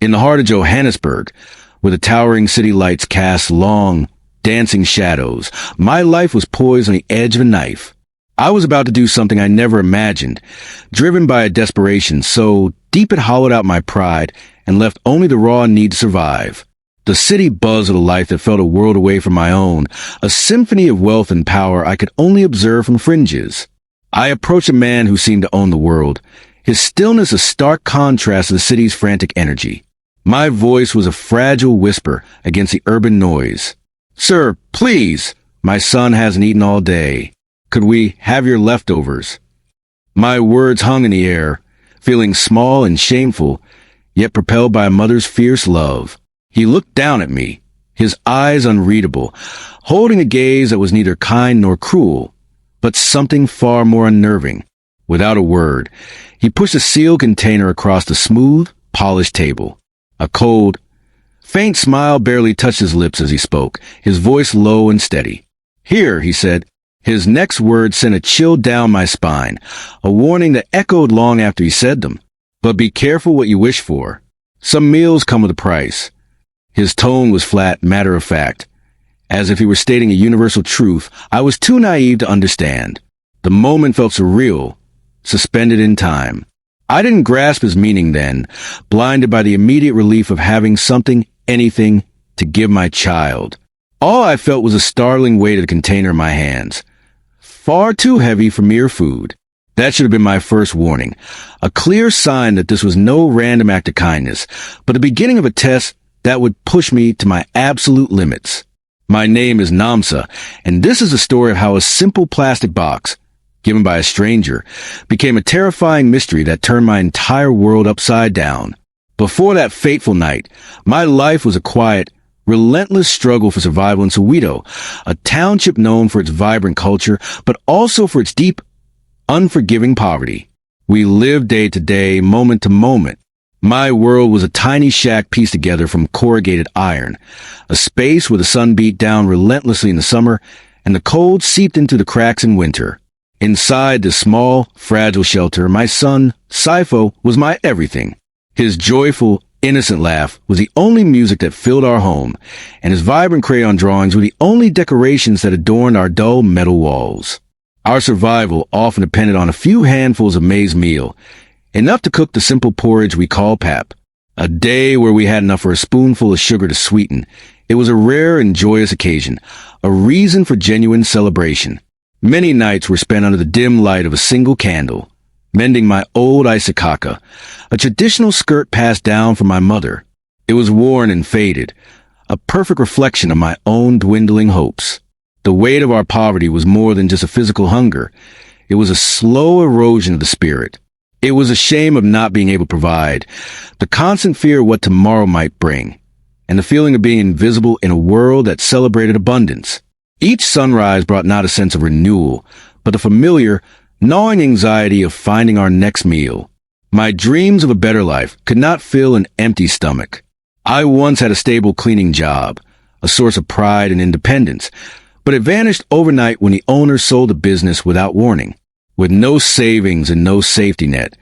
In the heart of Johannesburg, where the towering city lights cast long, dancing shadows, my life was poised on the edge of a knife. I was about to do something I never imagined, driven by a desperation so deep it hollowed out my pride and left only the raw need to survive. The city buzzed with a life that felt a world away from my own, a symphony of wealth and power I could only observe from fringes. I approached a man who seemed to own the world, his stillness a stark contrast to the city's frantic energy. My voice was a fragile whisper against the urban noise. "Sir, please, my son hasn't eaten all day. Could we have your leftovers?" My words hung in the air, feeling small and shameful, yet propelled by a mother's fierce love. He looked down at me, his eyes unreadable, holding a gaze that was neither kind nor cruel, but something far more unnerving. Without a word, he pushed a sealed container across the smooth, polished table. A cold, faint smile barely touched his lips as he spoke, his voice low and steady. "Here," he said. His next words sent a chill down my spine, a warning that echoed long after he said them. "But be careful what you wish for. Some meals come with a price." His tone was flat, matter-of-fact, as if he were stating a universal truth I was too naive to understand. The moment felt surreal, suspended in time. I didn't grasp his meaning then, blinded by the immediate relief of having something, anything, to give my child. All I felt was a startling weight of the container in my hands, far too heavy for mere food. That should have been my first warning, a clear sign that this was no random act of kindness, but the beginning of a test that would push me to my absolute limits. My name is Nomsa, and this is a story of how a simple plastic box, given by a stranger, became a terrifying mystery that turned my entire world upside down. Before that fateful night, my life was a quiet, relentless struggle for survival in Soweto, a township known for its vibrant culture, but also for its deep, unforgiving poverty. We lived day to day, moment to moment. My world was a tiny shack pieced together from corrugated iron, a space where the sun beat down relentlessly in the summer and the cold seeped into the cracks in winter. Inside this small, fragile shelter, my son, Sifo, was my everything. His joyful, innocent laugh was the only music that filled our home, and his vibrant crayon drawings were the only decorations that adorned our dull metal walls. Our survival often depended on a few handfuls of maize meal, enough to cook the simple porridge we call pap. A day where we had enough for a spoonful of sugar to sweeten. It was a rare and joyous occasion, a reason for genuine celebration. Many nights were spent under the dim light of a single candle, mending my old isakaka, a traditional skirt passed down from my mother. It was worn and faded, a perfect reflection of my own dwindling hopes. The weight of our poverty was more than just a physical hunger. It was a slow erosion of the spirit. It was a shame of not being able to provide, the constant fear of what tomorrow might bring, and the feeling of being invisible in a world that celebrated abundance. Each sunrise brought not a sense of renewal, but the familiar, gnawing anxiety of finding our next meal. My dreams of a better life could not fill an empty stomach. I once had a stable cleaning job, a source of pride and independence, but it vanished overnight when the owner sold the business without warning. With no savings and no safety net,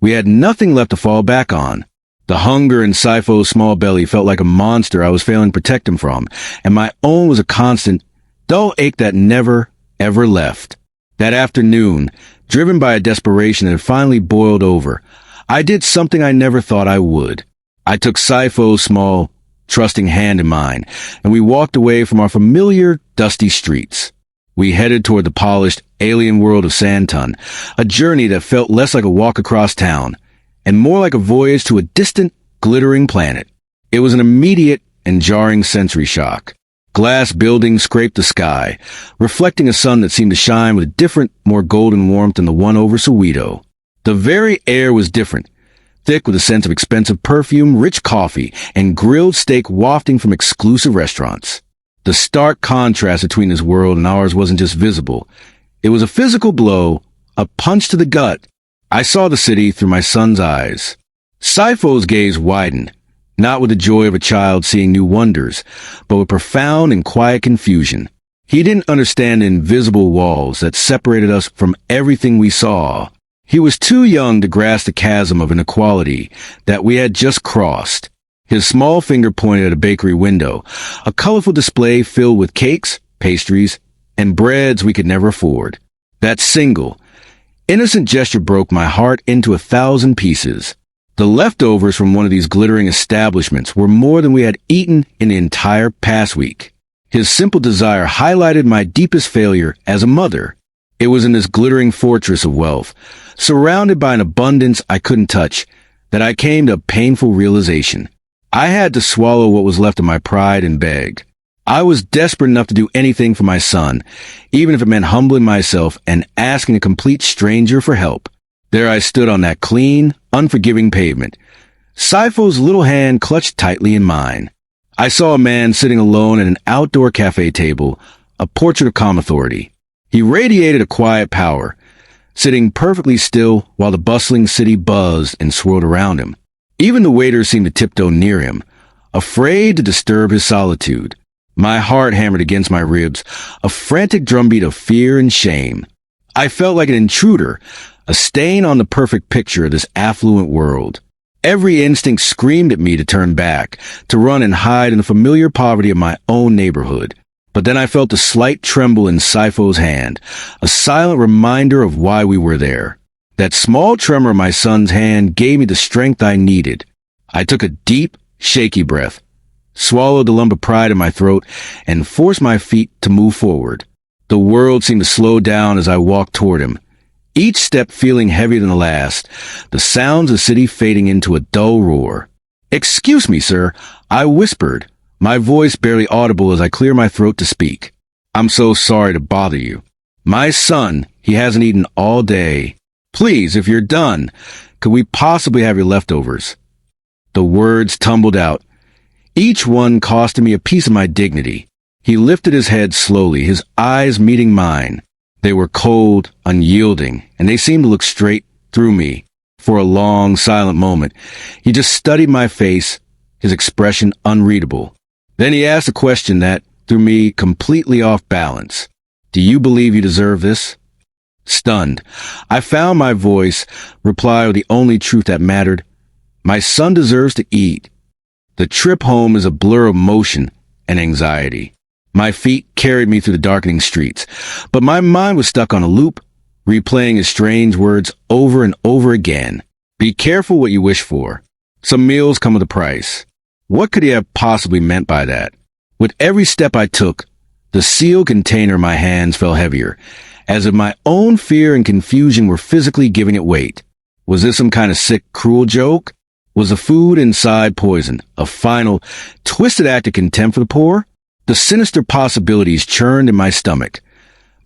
we had nothing left to fall back on. The hunger in Sifo's small belly felt like a monster I was failing to protect him from, and my own was a constant, dull ache that never, ever left. That afternoon, driven by a desperation that had finally boiled over, I did something I never thought I would. I took Sifo's small, trusting hand in mine, and we walked away from our familiar, dusty streets. We headed toward the polished, alien world of Sandton, a journey that felt less like a walk across town, and more like a voyage to a distant, glittering planet. It was an immediate and jarring sensory shock. Glass buildings scraped the sky, reflecting a sun that seemed to shine with a different, more golden warmth than the one over Soweto. The very air was different, thick with a sense of expensive perfume, rich coffee, and grilled steak wafting from exclusive restaurants. The stark contrast between this world and ours wasn't just visible. It was a physical blow, a punch to the gut. I saw the city through my son's eyes. Sifo's gaze widened, not with the joy of a child seeing new wonders, but with profound and quiet confusion. He didn't understand the invisible walls that separated us from everything we saw. He was too young to grasp the chasm of inequality that we had just crossed. His small finger pointed at a bakery window, a colorful display filled with cakes, pastries, and breads we could never afford. That single, innocent gesture broke my heart into 1,000 pieces. The leftovers from one of these glittering establishments were more than we had eaten in the entire past week. His simple desire highlighted my deepest failure as a mother. It was in this glittering fortress of wealth, surrounded by an abundance I couldn't touch, that I came to a painful realization. I had to swallow what was left of my pride and beg. I was desperate enough to do anything for my son, even if it meant humbling myself and asking a complete stranger for help. There I stood on that clean, unforgiving pavement, Sipho's little hand clutched tightly in mine. I saw a man sitting alone at an outdoor cafe table, a portrait of calm authority. He radiated a quiet power, sitting perfectly still while the bustling city buzzed and swirled around him. Even the waiters seemed to tiptoe near him, afraid to disturb his solitude. My heart hammered against my ribs, a frantic drumbeat of fear and shame. I felt like an intruder, a stain on the perfect picture of this affluent world. Every instinct screamed at me to turn back, to run and hide in the familiar poverty of my own neighborhood. But then I felt a slight tremble in Sipho's hand, a silent reminder of why we were there. That small tremor of my son's hand gave me the strength I needed. I took a deep, shaky breath, swallowed the lump of pride in my throat, and forced my feet to move forward. The world seemed to slow down as I walked toward him, each step feeling heavier than the last, the sounds of the city fading into a dull roar. "Excuse me, sir," I whispered, my voice barely audible as I cleared my throat to speak. "I'm so sorry to bother you. My son, he hasn't eaten all day. Please, if you're done, could we possibly have your leftovers?" The words tumbled out, each one costing me a piece of my dignity. He lifted his head slowly, his eyes meeting mine. They were cold, unyielding, and they seemed to look straight through me. For a long, silent moment, he just studied my face, his expression unreadable. Then he asked a question that threw me completely off balance. "Do you believe you deserve this?" Stunned, I found my voice, replied with the only truth that mattered. "My son deserves to eat." The trip home is a blur of motion and anxiety. My feet carried me through the darkening streets, but my mind was stuck on a loop, replaying his strange words over and over again. Be careful what you wish for. Some meals come with a price. What could he have possibly meant by that? With every step I took, the sealed container in my hands fell heavier, as if my own fear and confusion were physically giving it weight. Was this some kind of sick, cruel joke? Was the food inside poison, a final, twisted act of contempt for the poor? The sinister possibilities churned in my stomach,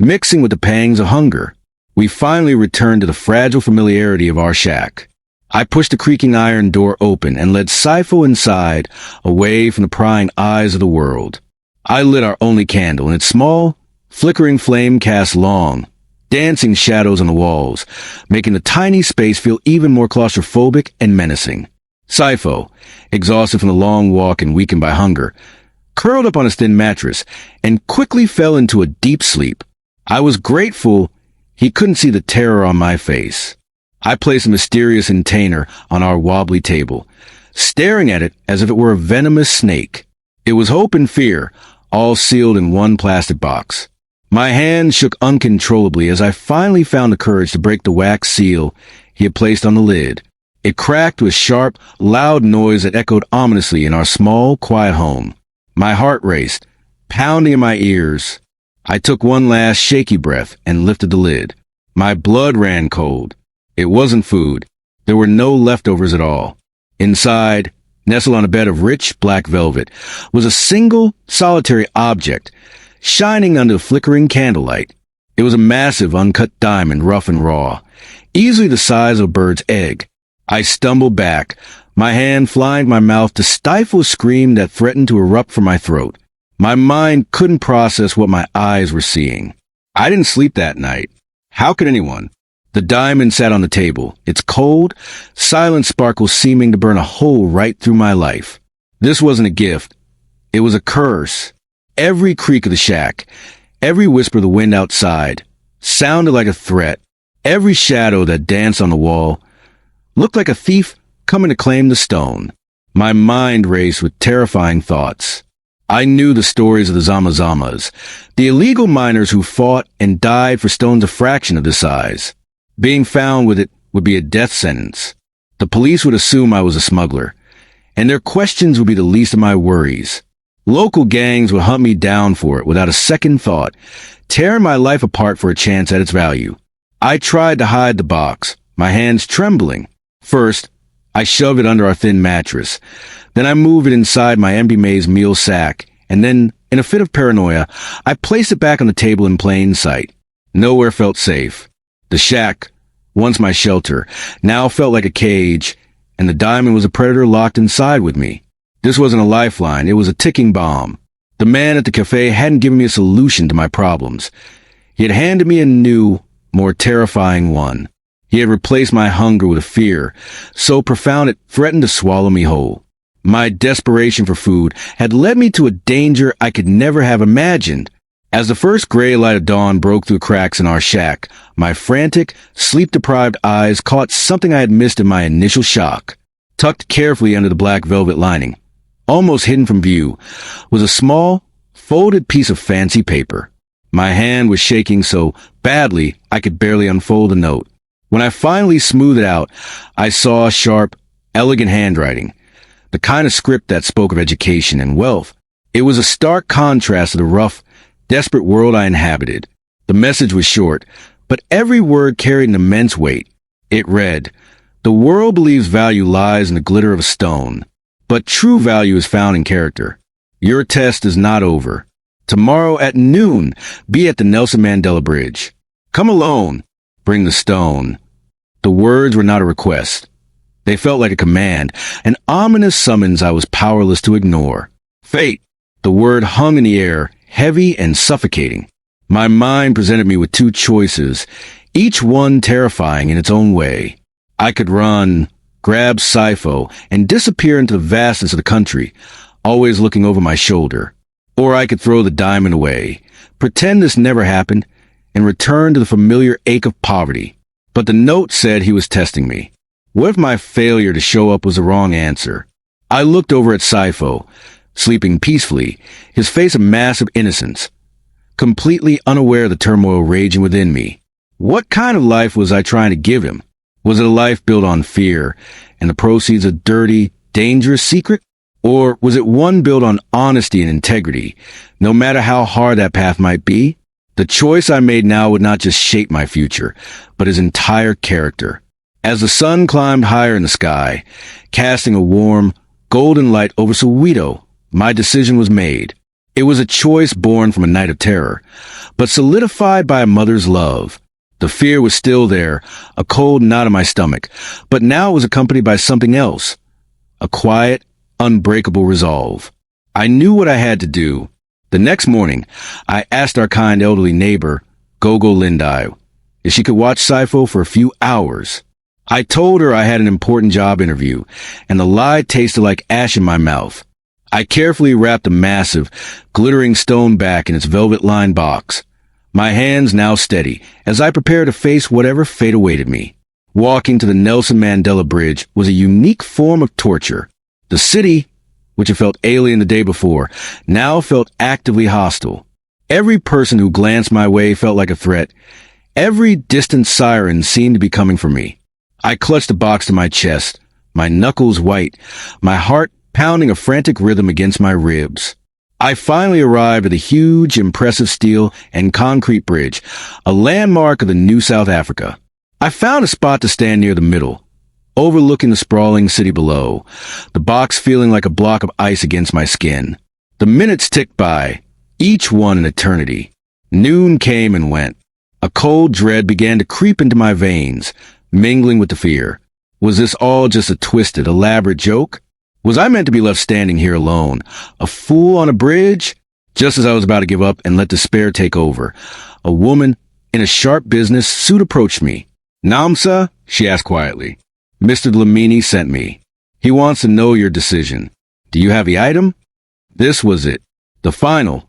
mixing with the pangs of hunger. We finally returned to the fragile familiarity of our shack. I pushed the creaking iron door open and led Sipho inside, away from the prying eyes of the world. I lit our only candle, and its small, flickering flame cast long, dancing shadows on the walls, making the tiny space feel even more claustrophobic and menacing. Sipho, exhausted from the long walk and weakened by hunger, curled up on his thin mattress and quickly fell into a deep sleep. I was grateful he couldn't see the terror on my face. I placed a mysterious container on our wobbly table, staring at it as if it were a venomous snake. It was hope and fear, all sealed in one plastic box. My hands shook uncontrollably as I finally found the courage to break the wax seal he had placed on the lid. It cracked with sharp, loud noise that echoed ominously in our small, quiet home. My heart raced, pounding in my ears. I took one last shaky breath and lifted the lid. My blood ran cold. It wasn't food. There were no leftovers at all. Inside, nestled on a bed of rich black velvet, was a single, solitary object, shining under the flickering candlelight. It was a massive, uncut diamond, rough and raw, easily the size of a bird's egg. I stumbled back, my hand flying to my mouth to stifle a scream that threatened to erupt from my throat. My mind couldn't process what my eyes were seeing. I didn't sleep that night. How could anyone? The diamond sat on the table, its cold, silent sparkle seeming to burn a hole right through my life. This wasn't a gift. It was a curse. Every creak of the shack, every whisper of the wind outside, sounded like a threat. Every shadow that danced on the wall looked like a thief coming to claim the stone. My mind raced with terrifying thoughts. I knew the stories of the Zamazamas, the illegal miners who fought and died for stones a fraction of the size. Being found with it would be a death sentence. The police would assume I was a smuggler, and their questions would be the least of my worries. Local gangs would hunt me down for it without a second thought, tearing my life apart for a chance at its value. I tried to hide the box, my hands trembling. First, I shoved it under our thin mattress. Then I moved it inside my empty maize meal sack, and then, in a fit of paranoia, I placed it back on the table in plain sight. Nowhere felt safe. The shack, once my shelter, now felt like a cage, and the diamond was a predator locked inside with me. This wasn't a lifeline, it was a ticking bomb. The man at the cafe hadn't given me a solution to my problems. He had handed me a new, more terrifying one. He had replaced my hunger with a fear, so profound it threatened to swallow me whole. My desperation for food had led me to a danger I could never have imagined. As the first gray light of dawn broke through cracks in our shack, my frantic, sleep-deprived eyes caught something I had missed in my initial shock. Tucked carefully under the black velvet lining, almost hidden from view, was a small, folded piece of fancy paper. My hand was shaking so badly I could barely unfold the note. When I finally smoothed it out, I saw sharp, elegant handwriting, the kind of script that spoke of education and wealth. It was a stark contrast to the rough, desperate world I inhabited. The message was short, but every word carried an immense weight. It read, "The world believes value lies in the glitter of a stone, but true value is found in character. Your test is not over. Tomorrow at noon, be at the Nelson Mandela Bridge. Come alone. Bring the stone." The words were not a request. They felt like a command, an ominous summons I was powerless to ignore. Fate. The word hung in the air, heavy and suffocating. My mind presented me with two choices, each one terrifying in its own way. I could run, grab Sifo, and disappear into the vastness of the country, always looking over my shoulder. Or I could throw the diamond away, pretend this never happened, and return to the familiar ache of poverty. But the note said he was testing me. What if my failure to show up was the wrong answer? I looked over at Sifo, sleeping peacefully, his face a mask of innocence, completely unaware of the turmoil raging within me. What kind of life was I trying to give him? Was it a life built on fear and the proceeds of dirty, dangerous secret? Or was it one built on honesty and integrity, no matter how hard that path might be? The choice I made now would not just shape my future, but his entire character. As the sun climbed higher in the sky, casting a warm, golden light over Soweto, my decision was made. It was a choice born from a night of terror, but solidified by a mother's love. The fear was still there, a cold knot in my stomach, but now it was accompanied by something else, a quiet, unbreakable resolve. I knew what I had to do. The next morning, I asked our kind elderly neighbor, Gogo Lindai, if she could watch Sifo for a few hours. I told her I had an important job interview, and the lie tasted like ash in my mouth. I carefully wrapped a massive, glittering stone back in its velvet-lined box, my hands now steady as I prepared to face whatever fate awaited me. Walking to the Nelson Mandela Bridge was a unique form of torture. The city, which had felt alien the day before, now felt actively hostile. Every person who glanced my way felt like a threat. Every distant siren seemed to be coming for me. I clutched the box to my chest, my knuckles white, my heart pounding a frantic rhythm against my ribs. I finally arrived at the huge, impressive steel and concrete bridge, a landmark of the New South Africa. I found a spot to stand near the middle, overlooking the sprawling city below, the box feeling like a block of ice against my skin. The minutes ticked by, each one an eternity. Noon came and went. A cold dread began to creep into my veins, mingling with the fear. Was this all just a twisted, elaborate joke? Was I meant to be left standing here alone, a fool on a bridge? Just as I was about to give up and let despair take over, a woman in a sharp business suit approached me. "Nomsa?" she asked quietly. "Mr. Dlamini sent me. He wants to know your decision. Do you have the item?" This was it. The final,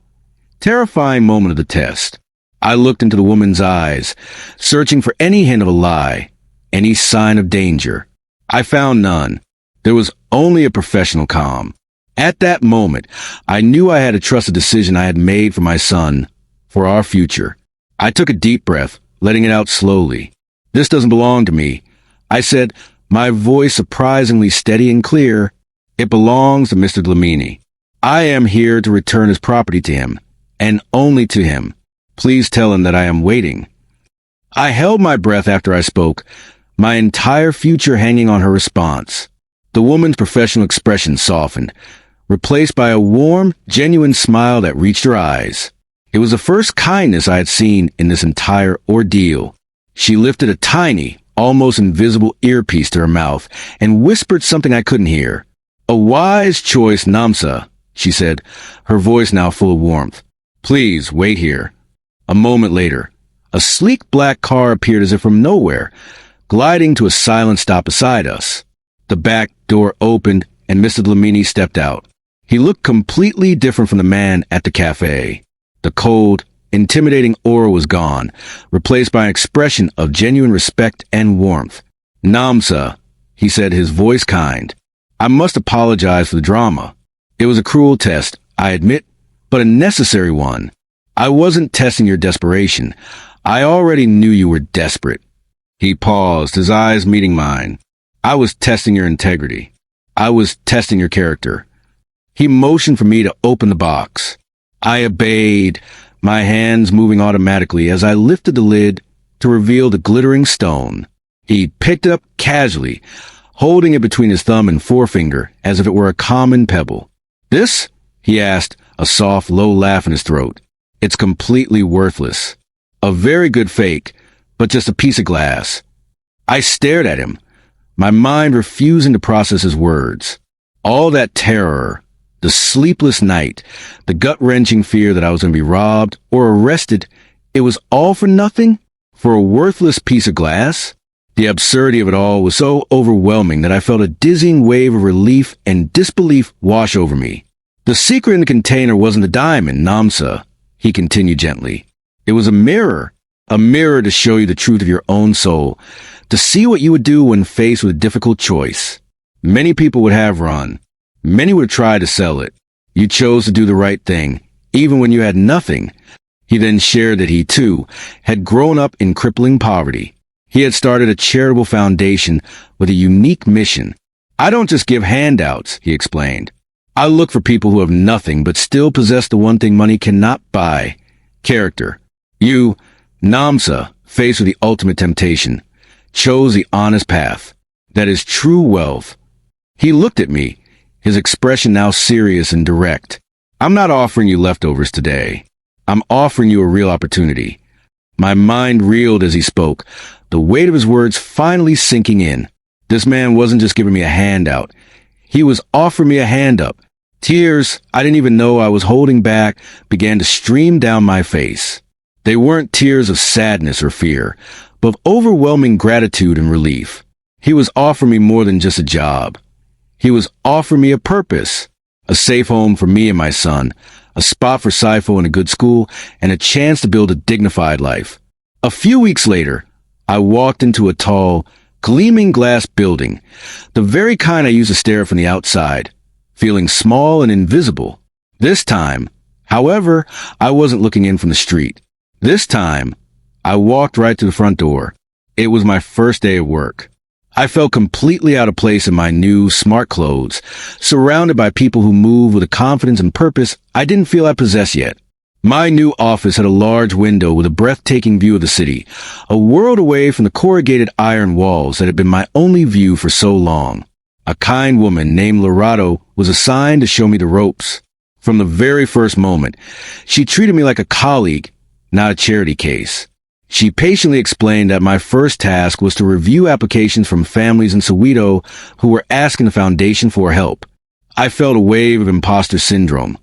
terrifying moment of the test. I looked into the woman's eyes, searching for any hint of a lie, any sign of danger. I found none. There was only a professional calm. At that moment, I knew I had to trust a decision I had made for my son, for our future. I took a deep breath, letting it out slowly. "This doesn't belong to me," I said, my voice surprisingly steady and clear. "It belongs to Mr. Dlamini. I am here to return his property to him, and only to him. Please tell him that I am waiting." I held my breath after I spoke, my entire future hanging on her response. The woman's professional expression softened, replaced by a warm, genuine smile that reached her eyes. It was the first kindness I had seen in this entire ordeal. She lifted a tiny, almost invisible earpiece to her mouth and whispered something I couldn't hear. "A wise choice, Nomsa," she said, her voice now full of warmth. "Please wait here." A moment later, a sleek black car appeared as if from nowhere, gliding to a silent stop beside us. The back door opened and Mr. Dlamini stepped out. He looked completely different from the man at the cafe. The cold, intimidating aura was gone, replaced by an expression of genuine respect and warmth. "Nomsa," he said, his voice kind. "I must apologize for the drama. It was a cruel test, I admit, but a necessary one. I wasn't testing your desperation. I already knew you were desperate." He paused, his eyes meeting mine. "I was testing your integrity. I was testing your character." He motioned for me to open the box. I obeyed, my hands moving automatically as I lifted the lid to reveal the glittering stone. He picked it up casually, holding it between his thumb and forefinger as if it were a common pebble. "This?" he asked, a soft, low laugh in his throat. "It's completely worthless. A very good fake, but just a piece of glass." I stared at him, my mind refusing to process his words. All that terror, the sleepless night, the gut-wrenching fear that I was going to be robbed or arrested, it was all for nothing? For a worthless piece of glass? The absurdity of it all was so overwhelming that I felt a dizzying wave of relief and disbelief wash over me. "The secret in the container wasn't a diamond, Nomsa," he continued gently. "It was a mirror to show you the truth of your own soul, to see what you would do when faced with a difficult choice. Many people would have run. Many would try to sell it. You chose to do the right thing, even when you had nothing." He then shared that he, too, had grown up in crippling poverty. He had started a charitable foundation with a unique mission. "I don't just give handouts," he explained. "I look for people who have nothing but still possess the one thing money cannot buy: character. You, Nomsa, faced with the ultimate temptation, chose the honest path. That is true wealth." He looked at me, his expression now serious and direct. "I'm not offering you leftovers today. I'm offering you a real opportunity." My mind reeled as he spoke, the weight of his words finally sinking in. This man wasn't just giving me a handout. He was offering me a hand up. Tears I didn't even know I was holding back began to stream down my face. They weren't tears of sadness or fear, but of overwhelming gratitude and relief. He was offering me more than just a job. He was offering me a purpose, a safe home for me and my son, a spot for Saifo in a good school, and a chance to build a dignified life. A few weeks later, I walked into a tall, gleaming glass building, the very kind I used to stare at from the outside, feeling small and invisible. This time, however, I wasn't looking in from the street. This time, I walked right to the front door. It was my first day of work. I felt completely out of place in my new, smart clothes, surrounded by people who move with a confidence and purpose I didn't feel I possessed yet. My new office had a large window with a breathtaking view of the city, a world away from the corrugated iron walls that had been my only view for so long. A kind woman named Lorado was assigned to show me the ropes. From the very first moment, she treated me like a colleague, not a charity case. She patiently explained that my first task was to review applications from families in Soweto who were asking the foundation for help. I felt a wave of imposter syndrome.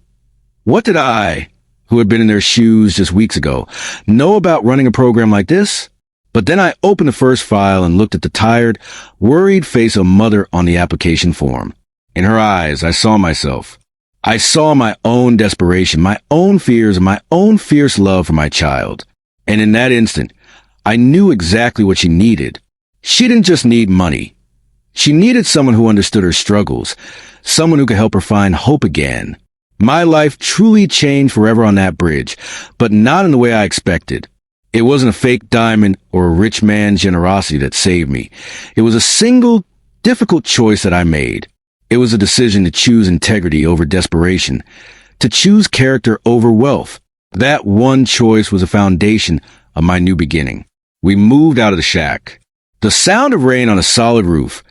What did I, who had been in their shoes just weeks ago, know about running a program like this? But then I opened the first file and looked at the tired, worried face of a mother on the application form. In her eyes, I saw myself. I saw my own desperation, my own fears, and my own fierce love for my child. And in that instant, I knew exactly what she needed. She didn't just need money. She needed someone who understood her struggles, someone who could help her find hope again. My life truly changed forever on that bridge, but not in the way I expected. It wasn't a fake diamond or a rich man's generosity that saved me. It was a single, difficult choice that I made. It was a decision to choose integrity over desperation, to choose character over wealth. That one choice was the foundation of my new beginning. We moved out of the shack. The sound of rain on a solid roof,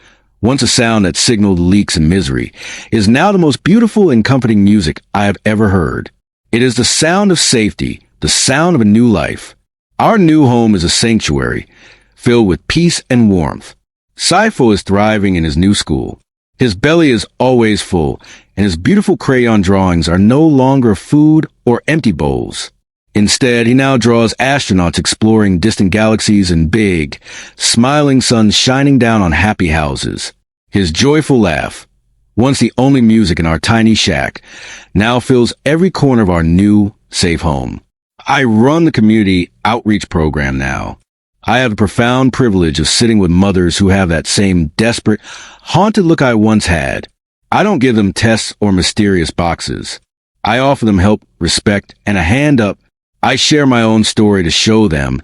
once a sound that signaled leaks and misery, is now the most beautiful and comforting music I have ever heard. It is the sound of safety, the sound of a new life. Our new home is a sanctuary, filled with peace and warmth. Saifo is thriving in his new school. His belly is always full, and his beautiful crayon drawings are no longer food or empty bowls. Instead, he now draws astronauts exploring distant galaxies and big, smiling suns shining down on happy houses. His joyful laugh, once the only music in our tiny shack, now fills every corner of our new, safe home. I run the community outreach program now. I have the profound privilege of sitting with mothers who have that same desperate, haunted look I once had. I don't give them tests or mysterious boxes. I offer them help, respect, and a hand up. I share my own story to show them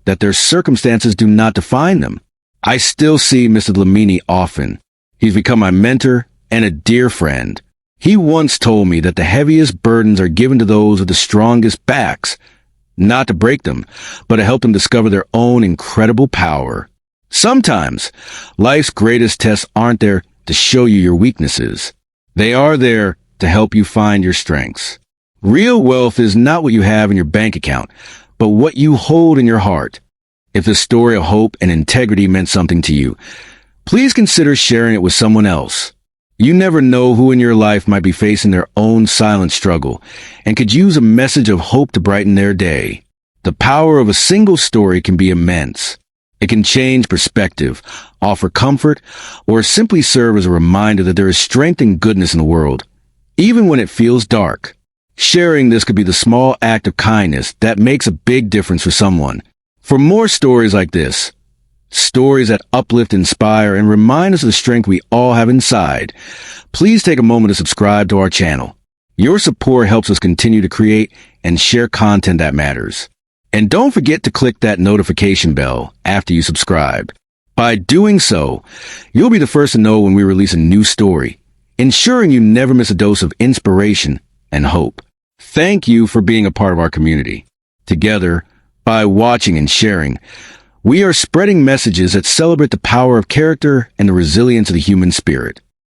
that their circumstances do not define them. I still see Mr. Lamini often. He's become my mentor and a dear friend. He once told me that the heaviest burdens are given to those with the strongest backs, not to break them, but to help them discover their own incredible power. Sometimes, life's greatest tests aren't there to show you your weaknesses. They are there to help you find your strengths. Real wealth is not what you have in your bank account, but what you hold in your heart. If the story of hope and integrity meant something to you, please consider sharing it with someone else. You never know who in your life might be facing their own silent struggle and could use a message of hope to brighten their day. The power of a single story can be immense. It can change perspective, offer comfort, or simply serve as a reminder that there is strength and goodness in the world, even when it feels dark. Sharing this could be the small act of kindness that makes a big difference for someone. For more stories like this, stories that uplift, inspire, and remind us of the strength we all have inside, please take a moment to subscribe to our channel. Your support helps us continue to create and share content that matters. And don't forget to click that notification bell after you subscribe. By doing so, you'll be the first to know when we release a new story, ensuring you never miss a dose of inspiration and hope. Thank you for being a part of our community. Together, by watching and sharing, we are spreading messages that celebrate the power of character and the resilience of the human spirit.